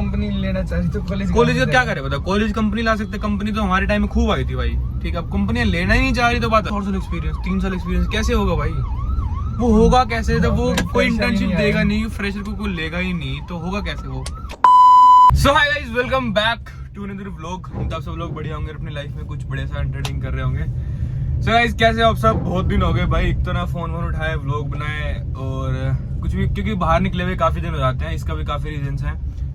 Company लेना चाहिए तो कॉलेज का क्या करे बता, कॉलेज कंपनी ला सकते, कंपनी तो हमारे टाइम में खूब आई थी भाई। ठीक है, अब कंपनियां लेना ही नहीं चाह रही तो बात। 4 साल एक्सपीरियंस, 3 साल एक्सपीरियंस कैसे होगा भाई? वो होगा कैसे जब वो कोई इंटर्नशिप देगा नहीं, फ्रेशर को कोई लेगा ही नहीं, तो होगा कैसे वो? So hi guys, welcome back to another vlog. आप सब लोग बढ़िया होंगे, अपनी लाइफ में कुछ बड़े सा एंटरटेनिंग कर रहे होंगे। सो गाइस, कैसे हो आप सब? बहुत दिन हो गए भाई, एक तो ना फोन उठाए, व्लॉग बनाए और कुछ भी, क्योंकि बाहर निकले हुए काफी दिन हो जाते हैं। इसका भी काफी रीजंस हैं।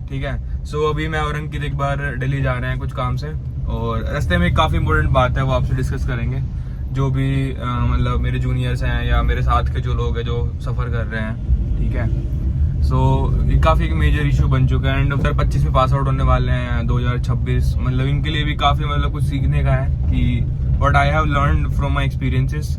ठीक है, सो अभी मैं और अंकित एक बार दिल्ली जा रहे हैं कुछ काम से, और रास्ते में काफी इंपॉर्टेंट बात है, वो आपसे डिस्कस करेंगे। जो भी मतलब मेरे जूनियर्स हैं या मेरे साथ के जो लोग हैं जो सफर कर रहे हैं। ठीक है, सो ये काफी एक मेजर इशू बन चुका है। एंड 2025 में पास आउट होने वाले हैं, 2026 मतलब इनके लिए भी काफी मतलब कुछ सीखने का है कि what I have learned from my experiences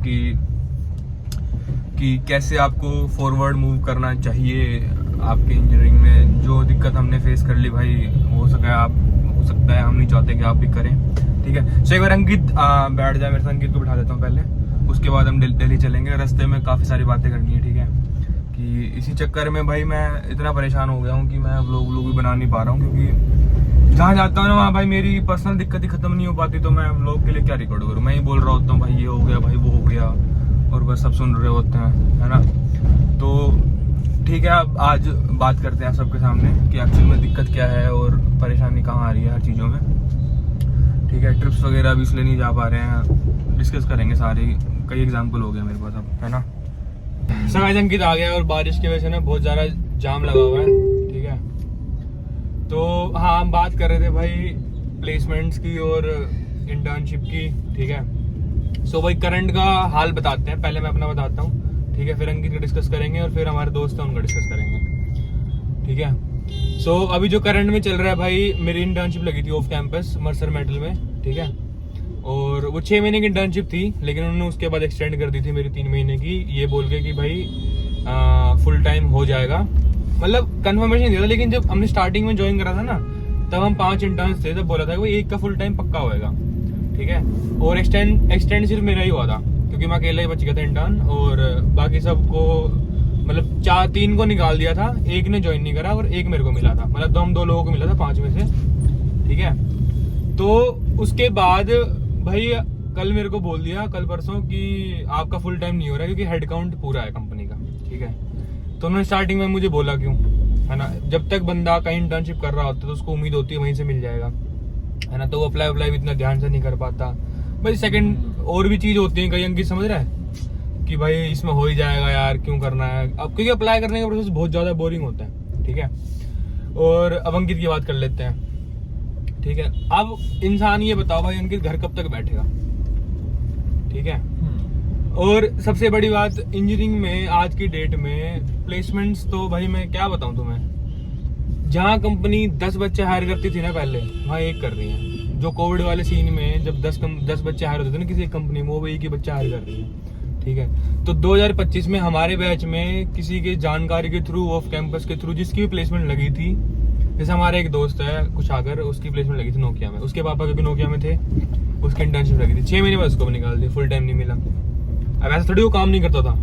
कि कैसे आपको फॉरवर्ड मूव करना चाहिए आपके इंजीनियरिंग में। जो दिक्कत हमने फेस कर ली भाई, हो सकता है हम नहीं चाहते कि आप भी करें। ठीक है, सो एक बार अंकित बैठ जाए मेरे साथ, अंकित को बिठा देता हूँ पहले, उसके बाद हम दिल्ली चलेंगे। रास्ते में काफी सारी बातें करनी है। ठीक है, कि इसी चक्कर में भाई मैं इतना परेशान हो गया हूँ कि मैं व्लॉग भी बना नहीं पा रहा हूँ, क्योंकि जहाँ जाता हूँ ना वहाँ भाई मेरी पर्सनल दिक्कत ही खत्म नहीं हो पाती, तो मैं व्लॉग के लिए क्या रिकॉर्ड करूँ? मैं ही बोल रहा होता हूँ भाई ये हो गया, भाई वो हो गया, और बस सब सुन रहे होते हैं, है ना। तो ठीक है, अब आज बात करते हैं सबके सामने कि एक्चुअल में दिक्कत क्या है और परेशानी कहाँ आ रही है हर चीज़ों में। ठीक है, ट्रिप्स वगैरह भी इसलिए नहीं जा पा रहे हैं, डिस्कस करेंगे सारे, कई एग्जाम्पल हो गए मेरे पास अब, है ना। सर अंकित आ गया और बारिश की वजह से ना बहुत ज़्यादा जाम लगा हुआ है। ठीक है, तो हाँ हम बात कर रहे थे भाई प्लेसमेंट्स की और इंटर्नशिप की। ठीक है, सो भाई करंट का हाल बताते हैं, पहले मैं अपना बताता हूँ। ठीक है, फिर अंकित का डिस्कस करेंगे और फिर हमारे दोस्त हैं उनका डिस्कस करेंगे। ठीक है, सो अभी जो करंट में चल रहा है भाई, मेरी इंटर्नशिप लगी थी ऑफ कैंपस मर्सर मेटल में। ठीक है, और वो 6 महीने की इंटर्नशिप थी, लेकिन उन्होंने उसके बाद एक्सटेंड कर दी थी मेरी 3 महीने की, ये बोल के कि भाई फुल टाइम हो जाएगा। मतलब कंफर्मेशन दिया था, लेकिन जब हमने स्टार्टिंग में ज्वाइन करा था ना, तब हम 5 इंटर्न्स थे, तब बोला था कि भाई एक का फुल टाइम पक्का होएगा। ठीक है, और एक्सटेंड सिर्फ मेरा ही हुआ था, क्योंकि मैं अकेला ही बच गया था इंटर्न, और बाकी सबको मतलब 3 को निकाल दिया था, एक ने ज्वाइन नहीं करा और एक मेरे को मिला था, मतलब हम 2 लोगों को मिला था 5 में से। ठीक है, तो उसके बाद भाई कल मेरे को बोल दिया, कल परसों, कि आपका फुल टाइम नहीं हो रहा है क्योंकि हेड काउंट पूरा है कंपनी का। ठीक है, तो उन्होंने स्टार्टिंग में मुझे बोला क्यों, है ना, जब तक बंदा कहीं इंटर्नशिप कर रहा होता है तो उसको उम्मीद होती है वहीं से मिल जाएगा, है ना, तो वो अप्लाई इतना ध्यान से नहीं कर पाता भाई। सेकंड और भी चीज होती है, कहीं अंकित समझ रहा है कि भाई इसमें हो ही जाएगा यार, क्यों करना है अब, क्योंकि अप्लाई करने का प्रोसेस बहुत ज्यादा बोरिंग होता है। ठीक है, और अब अंकित की बात कर लेते हैं। ठीक है, अब इंसान ये बताओ भाई, अंकित घर कब तक बैठेगा? ठीक है, और सबसे बड़ी बात इंजीनियरिंग में आज की डेट में प्लेसमेंट्स, तो भाई मैं क्या बताऊं तुम्हें, जहां कंपनी 10 बच्चे हायर करती थी ना पहले, वहां 1 कर रही है। जो कोविड वाले सीन में जब 10 बच्चे हायर होते थे ना किसी एक कंपनी में, वो 1 ही बच्चा हायर कर रही है। ठीक है, तो 2025 में हमारे बैच में किसी के जानकारी के थ्रू, ऑफ कैंपस के थ्रू, जिसकी भी प्लेसमेंट लगी थी, जैसे हमारे एक दोस्त है कुशागर, उसकी प्लेसमेंट लगी थी नोकिया में, उसके पापा क्योंकि नोकिया में थे, उसकी इंटर्नशिप लगी थी, 6 महीने बाद उसको भी निकाल दिया, फुल टाइम नहीं मिला। अब ऐसा थोड़ी वो काम नहीं करता था,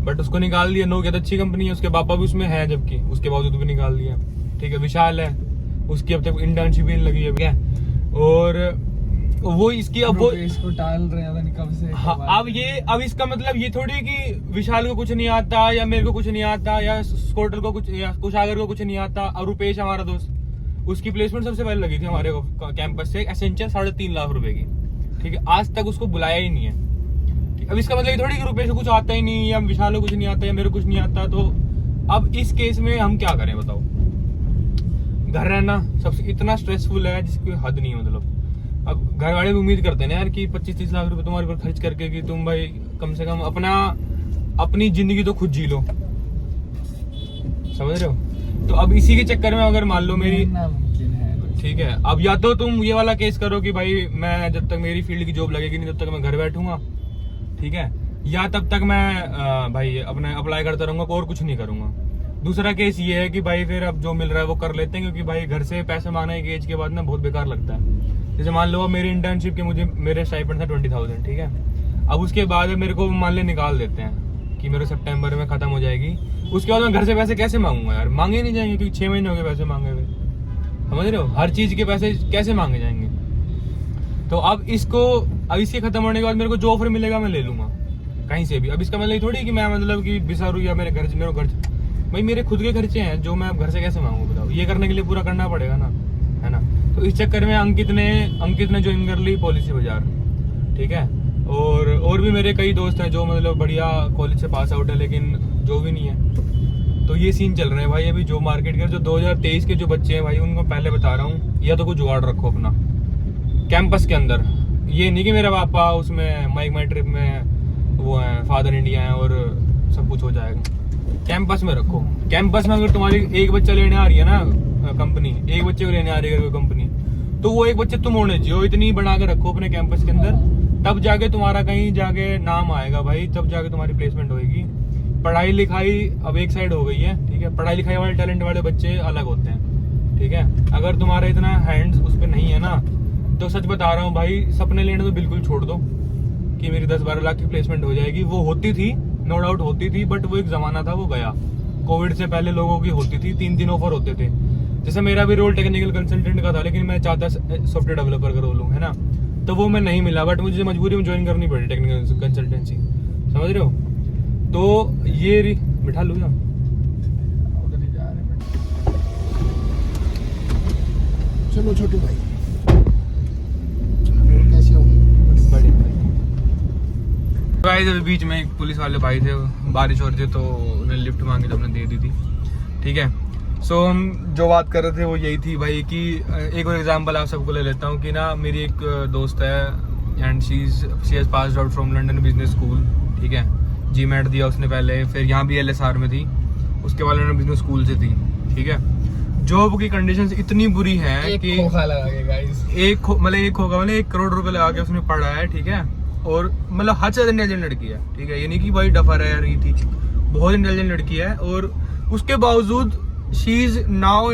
बट उसको निकाल दिया। नोकिया तो अच्छी कंपनी है, उसके पापा भी उसमें है, जबकि उसके बावजूद भी निकाल दिया। ठीक है, विशाल है, उसकी अब तक इंटर्नशिप ही लगी है, और वो इसकी अब वो इसको टाल रहे हैं कब से। हाँ, अब इसका मतलब ये थोड़ी कि विशाल को कुछ नहीं आता, या मेरे को कुछ नहीं आता, या स्कॉटर को कुछ, या कुशागर को कुछ नहीं आता। और रुपेश हमारा दोस्त, उसकी प्लेसमेंट सबसे पहले लगी थी हमारे कैंपस से, एसेंशियल 3.5 लाख रुपए की। ठीक है, आज तक उसको बुलाया ही नहीं है। अब इसका मतलब ये थोड़ी कि रुपेश को कुछ आता ही नहीं, या विशाल को कुछ नहीं आता, या मेरे को कुछ नहीं आता। तो अब इस केस में हम क्या करें बताओ? घर रहना सबसे इतना स्ट्रेसफुल है जिसकी कोई हद नहीं है। मतलब अब घर वाले भी उम्मीद करते हैं ना यार कि 25-30 लाख रुपए तुम्हारे ऊपर खर्च करके कि तुम भाई कम से कम अपनी जिंदगी तो खुद जी लो, समझ रहे हो। तो अब इसी के चक्कर में अगर मान लो मेरी, ठीक है, अब या तो तुम ये वाला केस करो कि भाई मैं जब तक मेरी फील्ड की जॉब लगेगी नहीं तब तक मैं घर बैठूंगा। ठीक है, या तब तक मैं भाई अपना अप्लाई करता रहूंगा और कुछ नहीं करूंगा। दूसरा केस ये है कि भाई फिर अब जो मिल रहा है वो कर लेते हैं, क्योंकि भाई घर से पैसे मांगना एक एज के बाद ना बहुत बेकार लगता है। जैसे मान लो मेरी इंटर्नशिप के मेरे स्टाइपेंड था 20,000। ठीक है, अब उसके बाद मेरे को मान ले निकाल देते हैं कि मेरे सितंबर में खत्म हो जाएगी, उसके बाद मैं घर से पैसे कैसे मांगूंगा यार? मांगे नहीं जाएंगे क्योंकि 6 महीने हो गए पैसे मांगे हुए। समझ रहे हो, हर चीज के पैसे कैसे मांगे जाएंगे। तो अब इसके खत्म होने के बाद मेरे को जो ऑफर मिलेगा मैं ले लूंगा कहीं से भी। अब इसका मतलब ये थोड़ी कि मैं मतलब कि बिसारू या मेरे घर भाई मेरे खुद के खर्चे हैं जो मैं अब घर से कैसे मांगू बताओ, ये करने के लिए पूरा करना पड़ेगा ना, है ना। तो इस चक्कर में अंकित ने ज्वाइन कर ली पॉलिसी बाजार, ठीक है। और भी मेरे कई दोस्त हैं जो मतलब बढ़िया कॉलेज से पास आउट है लेकिन जो भी नहीं है। तो ये सीन चल रहे हैं भाई अभी जो मार्केट के जो 2023 के जो बच्चे हैं भाई उनको पहले बता रहा हूँ, या तो कुछ जुगाड़ रखो अपना कैंपस के अंदर। ये नहीं कि मेरा पापा उसमें माई ट्रिप में वो है, फादर इंडिया है और सब कुछ हो जाएगा। कैंपस में रखो। कैंपस में अगर तुम्हारी एक बच्चा लेने आ रही है ना कंपनी, एक बच्चे को लेने आ रही है कोई कंपनी, तो वो एक बच्चे तुम होने चाहिए, इतनी बना के रखो अपने कैंपस के अंदर, तब जाके तुम्हारा कहीं जाके नाम आएगा भाई, तब जाके तुम्हारी प्लेसमेंट होगी। पढ़ाई लिखाई अब एक साइड हो गई है, ठीक है। पढ़ाई लिखाई वाले टैलेंट वाले बच्चे अलग होते हैं, ठीक है। अगर तुम्हारा इतना हैंड्स उस पर नहीं है ना, तो सच बता रहा हूँ भाई, सपने लेने तो बिल्कुल छोड़ दो कि मेरी 10-12 लाख की प्लेसमेंट हो जाएगी। वो होती थी, नो डाउट होती थी, बट वो एक जमाना था, वो गया। कोविड से पहले लोगों की होती थी, 3 ऑफर होते थे। जैसे मेरा भी रोल टेक्निकल कंसल्टेंट का था, लेकिन मैं चाहता सॉफ्टवेयर डेवलपर का रोल हूँ, है ना। तो वो मैं नहीं मिला, बट मुझे मजबूरी में ज्वाइन करनी पड़ी टेक्निकल कंसल्टेंसी, समझ रहे हो। तो ये बिठा लूँ ना, चलो छोटू भाई, कैसे हो? बड़े भाई अभी बीच में एक पुलिस वाले भाई थे, बारिश हो रही थी तो उन्हें लिफ्ट मांगी तो हमने दे दी थी, ठीक है। सो हम जो बात कर रहे थे वो यही थी भाई कि एक और एग्जांपल आप सबको ले लेता हूँ कि ना, मेरी एक दोस्त है and she has passed out from London business school, ठीक है। GMAT दिया उसने पहले, फिर यहाँ भी LSR में थी, उसके बाद लंदन बिजनेस स्कूल से थी, ठीक है। जॉब की कंडीशंस इतनी बुरी हैं कि खोखा लगा के गाइस, एक खोखा मतलब 1 करोड़ रुपए लगा के उसने पढ़ा है, ठीक है। और मतलब हद से इंटेलिजेंट लड़की है, ठीक है। ये नहीं कि भाई डफर है यार, ये थी बहुत इंटेलिजेंट लड़की है। और उसके बावजूद शी इज नाउ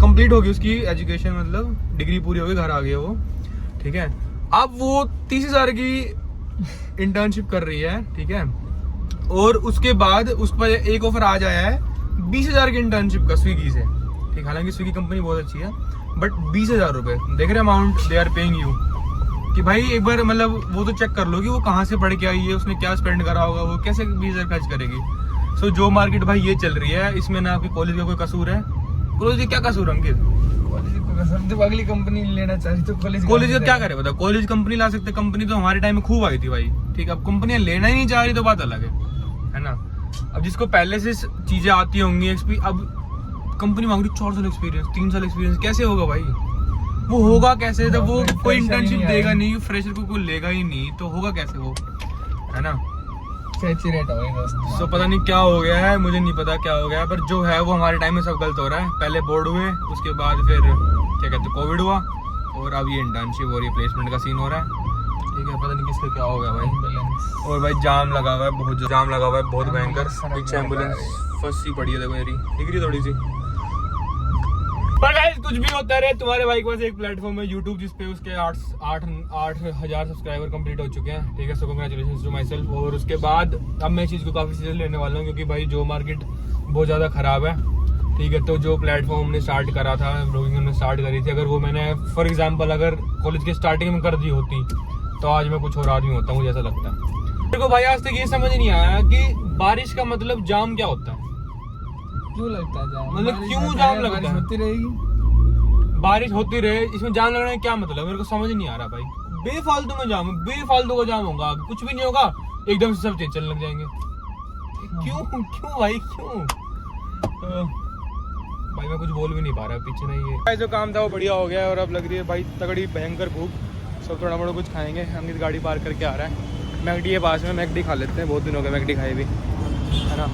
कंप्लीट हो गई उसकी एजुकेशन, मतलब डिग्री पूरी हो गई, घर आ गई वो, ठीक है। अब वो 30,000 की इंटर्नशिप कर रही है, ठीक है। और उसके बाद उस पर एक ऑफर आ जाया है 20,000 की इंटर्नशिप का स्विगी से, ठीक। हालांकि स्विगी कंपनी बहुत अच्छी है, बट 20,000 रुपए देख रहे amount they are paying you, कि भाई एक बार मतलब वो तो चेक कर लो कि वो कहाँ से पढ़ के आई है, उसने क्या स्पेंड करा होगा, वो कैसे 20,000 खर्च करेगी। सो जो मार्केट भाई ये चल रही है, इसमें ना आपकी कॉलेज का कोई कसूर है। कॉलेज का क्या कसूर है अंकित? कॉलेज को कसम, जब अगली कंपनी लेना चाहती तो कॉलेज का क्या करे बताओ। कॉलेज कंपनी ला सकते, कंपनी तो हमारे टाइम में खूब आई थी भाई, ठीक है। अब कंपनियां लेना ही नहीं चाह रही तो बात अलग है ना। अब जिसको पहले से चीजें आती होंगी, अब कंपनी मांग रही 4 साल एक्सपीरियंस, 3 साल एक्सपीरियंस, कैसे होगा भाई? वो होगा कैसे जब वो कोई इंटर्नशिप देगा नहीं, फ्रेशर को कोई लेगा ही नहीं, तो होगा कैसे वो, है ना। सैचुरेट हो गई बस। सो पता नहीं क्या हो गया है, मुझे नहीं पता क्या हो गया है, पर जो है वो हमारे टाइम में सब गलत हो रहा है। पहले बोर्ड हुए, उसके बाद फिर क्या कहते हैं कोविड हुआ, और अब ये इंटर्नशिप और ये प्लेसमेंट का सीन हो रहा है, ठीक है। पता नहीं किसका क्या हो गया भाई। और भाई जाम लगा हुआ है, बहुत जाम लगा हुआ है, बहुत भयंकर। पीछे एम्बुलेंस फंसी पड़ी है, देखो मेरी दिख रही थोड़ी सी। पर गाइस कुछ भी होता रहे, तुम्हारे भाई के पास एक प्लेटफॉर्म है YouTube, जिसपे उसके 8,000 सब्सक्राइबर कंप्लीट हो चुके हैं, ठीक है। So congratulations to myself. और उसके बाद अब मैं इस चीज़ को काफ़ी सीरियस लेने वाला हूँ, क्योंकि भाई जो मार्केट बहुत ज़्यादा ख़राब है, ठीक है। तो जो प्लेटफॉर्म हमने स्टार्ट करा था, ब्लॉगिंग हमने स्टार्ट करी थी, अगर वो मैंने फॉर एग्जाम्पल अगर कॉलेज के स्टार्टिंग में कर दी होती तो आज मैं कुछ और आदमी होता हूँ, मुझे ऐसा लगता है। मेरे को भाई आज तक ये समझ नहीं आया कि बारिश का मतलब जाम क्या होता है, क्यों लगता है जाम? मतलब क्यों जाम लगता है? होती रहेगी, बारिश होती रहे, इसमें जाम लगने का क्या मतलब? मेरे को समझ नहीं आ रहा भाई। बेफालतू में जाम, बेफालतू का जाम होगा, कुछ भी नहीं होगा, एकदम से सब चीज चलने लग जाएंगे। क्यों भाई क्यों? भाई मैं कुछ बोल भी नहीं पा रहा, पीछे नहीं है। जो काम था वो बढ़िया हो गया, और अब लग रही है भाई तगड़ी भयंकर भूख। सब थोड़ा मोड़ा कुछ खाएंगे। अंकित गाड़ी पार्क करके आ रहा है मैकडी के पास में, मैकडी खा लेते हैं, बहुत दिन हो गए मैकडी खाए भी, है ना।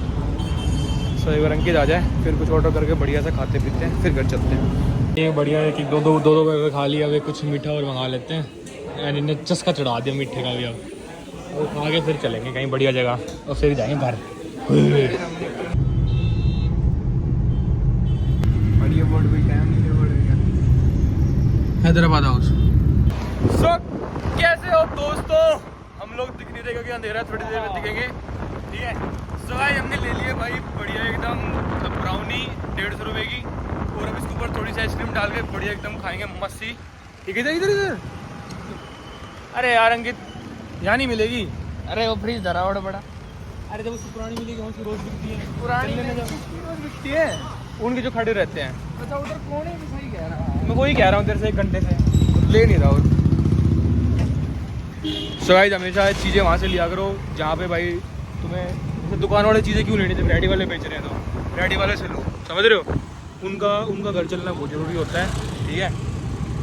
सो एक बार अंकित आ जाए, फिर कुछ ऑर्डर करके बढ़िया से खाते पीते हैं, फिर घर चलते हैं। ये बढ़िया है कि दो बर्गर खा लिया, अभी कुछ मीठा और मंगा लेते हैं। एंड इन्हें चस्का चढ़ा दिया मीठे का भी अब, और खा के फिर चलेंगे कहीं बढ़िया जगह, और फिर जाएंगे घर। बढ़िया बोर्ड भी टाइम नहीं बोर्ड हैदराबाद हाउस। सो कैसे हो दोस्तों? हम लोग दिख नहीं रहे क्योंकि अंधेरा, थोड़ी देर में दिखेंगे, ठीक है। सो भाई हमने ले लिए भाई बढ़िया एकदम ब्राउनी 150 रुपये की, और अब इसके ऊपर थोड़ी सी आइसक्रीम डाल के बढ़िया एकदम खाएंगे मस्त सी। ठीक है इधर इधर। अरे यार अंकित यहाँ नहीं मिलेगी। अरे वो फ्रिज धरा बड़ा बड़ा। अरे जब उसकी पुरानी मिलेगी वहाँ की रोज बिकती है। पुरानी रोज बिकती है उनके जो खड़े रहते हैं। अच्छा उधर कोने में सही कह रहा है। मैं वही कह रहा हूँ तेरे से 1 घंटे से ले नहीं रहा हूँ। सो गाइस हमेशा चीज़ें वहाँ से लिया करो जहाँ पे भाई तुम्हें जैसे दुकान वाले चीज़ें क्यों लेनी, जब रेडी वाले बेच रहे हैं तो रेडी वाले से लो, समझ रहे हो। उनका घर चलना बहुत ज़रूरी होता है, ठीक है।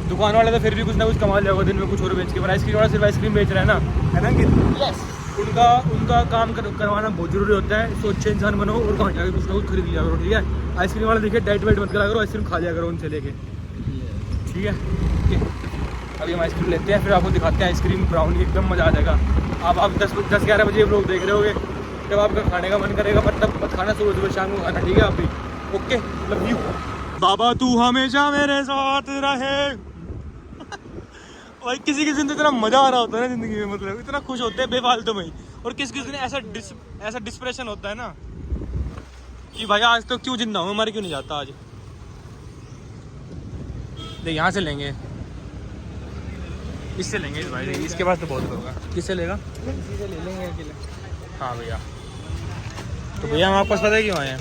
दुकान वाले तो फिर भी कुछ ना कुछ कमा लिया दिन में कुछ और बेच के, पर आइसक्रीम वाला सिर्फ आइसक्रीम बेच रहा है ना कि यस। उनका काम करवाना बहुत ज़रूरी होता है। तो अच्छे इंसान बनो और कहाँ जाकर कुछ ना कुछ खरीद लिया करो, ठीक है। आइसक्रीम वाला देखिए डाइट वाइट मत करा करो, आइसक्रीम खा लिया करो उनसे लेके, ठीक है। अभी हम आइसक्रीम लेते हैं, फिर आपको दिखाते हैं आइसक्रीम ब्राउनी, एकदम मज़ा आ जाएगा। आप 10-11 बजे लोग देख रहे होगे, जब आपका खाने का मन करेगा मतलब मत खाना, सुबह शाम को खाना, ठीक है। आप भी ओके, लव यू बाबा, तू हमेशा मेरे साथ रहे। भाई किसी किसी दिन इतना मज़ा आ रहा होता है ना ज़िंदगी में, मतलब इतना खुश होते हैं बेफालतू में ही, और किसी दिन ऐसा डिस्प्रेशन होता है ना कि भाई आज तो क्यों जिंदा हूँ, मर क्यों नहीं जाता आज। देख यहाँ से लेंगे, इससे लेंगे भाई, इसके पास तो बहुत होगा। किससे लेगा? इसी से ले लेंगे अकेले। हाँ भैया, तो भैया हम आपको पता है क्यों आए हैं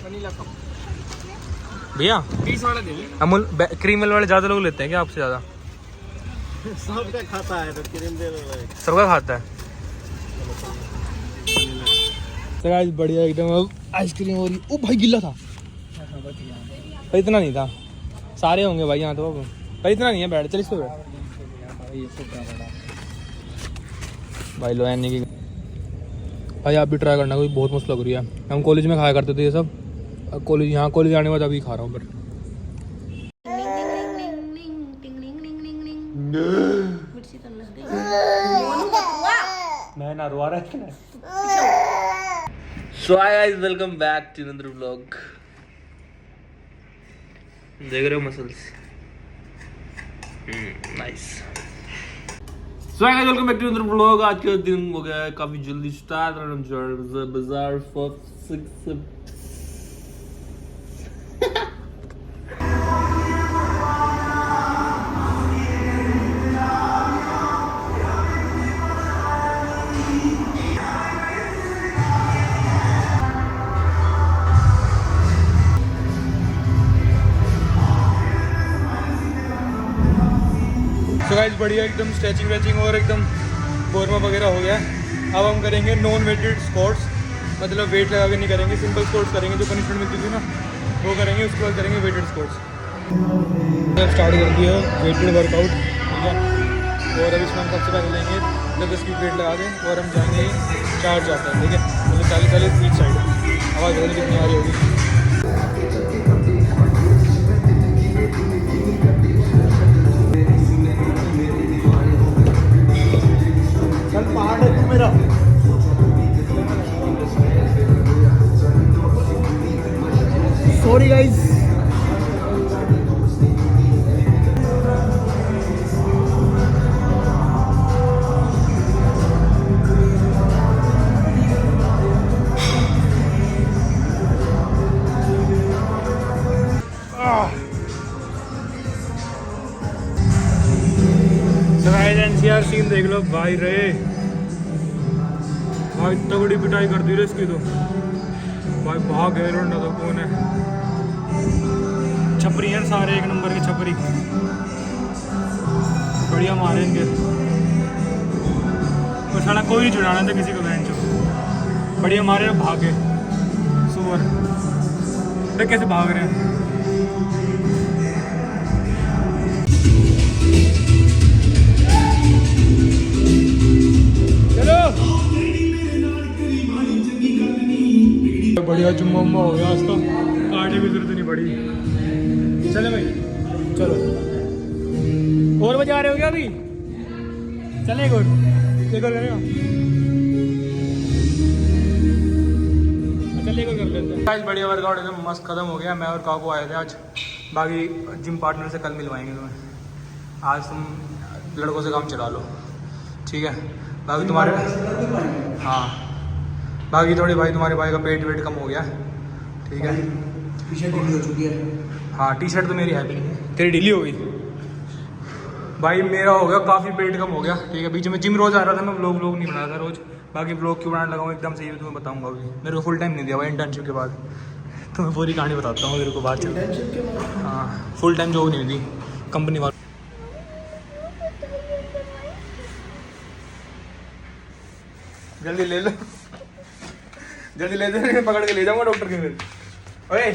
वनीला कप भैया? 20 वाला दे दें। अमूल क्रीम मिल्क वाले ज़्यादा लोग लेते हैं क्या आपसे ज़्यादा? सबका खाता है तो क्रीम दे लो। सबका खाता है। तो आज बढ़िया एकदम अब आइसक्रीम हो रही। ओ भाई गिल्ला था पर इतना नहीं था, सारे होंगे भाई यहाँ तो, पर इतना नहीं है। बैठ चल इस पे बैठ भाई। लो एनी की भाई आप भी ट्राई करना, कोई बहुत मस्त लग रही है। हम कॉलेज में खाया करते थे ये सब, कॉलेज यहाँ कॉलेज आने के बाद अभी खा रहा हूँ। पर मैं ना रोआ रहा था। So hi guys, welcome back to another vlog. देख रहे हो muscles? Nice. So hi guys, welcome back to another vlog. आज का दिन हो गया है काफी जल्दी स्टार्ट, और हम बाजार for 6 तो गाइस बढ़िया एकदम स्ट्रेचिंग वेचिंग और एकदम बोरमा वगैरह हो गया। अब हम करेंगे नॉन वेटेड स्क्वाट्स, मतलब वेट लगा के नहीं करेंगे, सिंपल स्क्वाट्स करेंगे जो पनिशमेंट मिलती थी ना वो करेंगे। उसके बाद करेंगे वेटेड स्क्वाट्स। स्टार्ट कर दिया वेटेड वर्कआउट, ठीक है। और अब इसमें हम सबसे पहले लेंगे 10 की वेट लगा दें और हम जाएंगे चार्ज जाता है, ठीक है। मतलब 40 ईच साइड। आवाज़ पता नहीं कितनी आ रही होगी। पहाड़ है तू मेरा। Sorry guys. एनसीआर सीन देख लो भाई रे, भाई तगड़ी पिटाई कर दी रे इसकी तो। भाई भाग गए रोना तो कौन है, छपरी हैं सारे, 1 नंबर के छपरी, बढ़िया मारे इनके। और साला कोई नहीं छुड़ाना था किसी को, बहन चो बढ़िया मारे और भागे सुअर। देख कैसे भाग रहे हैं। बढ़िया जुम्मा उम्मा हो गया आज तो, आने की जरूरत नहीं पड़ी। चले भाई चलो, और बजा रहे हो क्या अभी? चले एक और करेगा। चल एक और कर लेते हैं। आज बढ़िया वर्कआउट एकदम मस्त खत्म हो गया। मैं और काकू आए थे आज, बाकी जिम पार्टनर से कल मिलवाएंगे तुम्हें। आज तुम लड़कों से काम चला लो, ठीक है। बाकी तुम्हारे हाँ, बाकी थोड़ी भाई तुम्हारे भाई का पेट वेट कम हो गया, ठीक है। पीछे ढीली हो चुकी है। हाँ टी शर्ट तो मेरी है भी नहीं, तेरी ढीली हो गई भाई। मेरा हो गया काफ़ी पेट कम हो गया, ठीक है। बीच में जिम रोज़ आ रहा था मैं, व्लॉग नहीं बना रहा था रोज़। बाकी व्लॉग क्यों बनाने लगा हूँ एकदम से ये तुम्हें बताऊँगा अभी। मेरे को फुल टाइम नहीं दिया भाई इंटर्नशिप के बाद, तो मैं पूरी कहानी बताता हूँ मेरे को बाद में। हाँ फुल टाइम जॉब नहीं दी कंपनी वालों। जल्दी ले लो, जल्दी ले दो, पकड़ के ले जाऊँगा डॉक्टर के फिर। ओए